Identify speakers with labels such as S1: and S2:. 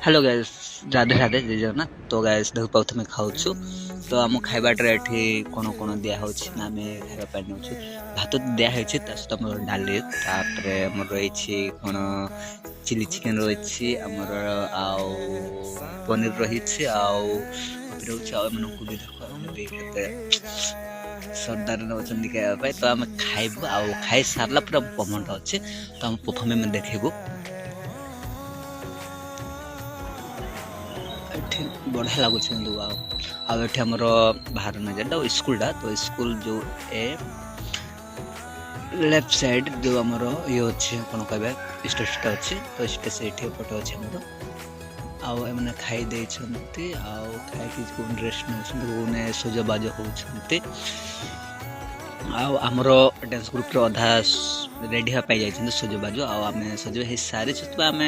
S1: Hello guys, Radhe Radhe जय जगन्नाथ। तो gas देखो प्रथमे खाऊँ तो आम खाइबाटे ये कौन कौन दिहे ना आम खावाई नौ भात दिखाई सहित डाली रही कौन चिली चिकेन रही आमर आउ पनीर रही आउ भी देख सरदार नौकरी खावाई तो आम खाइबू आउ खाई सारा पूरा पमंड अच्छे तो आम प्रथमे देखू बढ़िया लगुच आमर बाहर न जाए स्कूलटा तो स्कूल जो ए लेफ्ट साइड जो आमर ये अच्छे कौन कह स्टेज अच्छे तो स्टेज से पटे अच्छे आमर आने खाई खाई रेस्ट नौ सजबाज होती आमर डांस ग्रुप अधा रेडी होगाई सजबाज आम सज हो सारी आम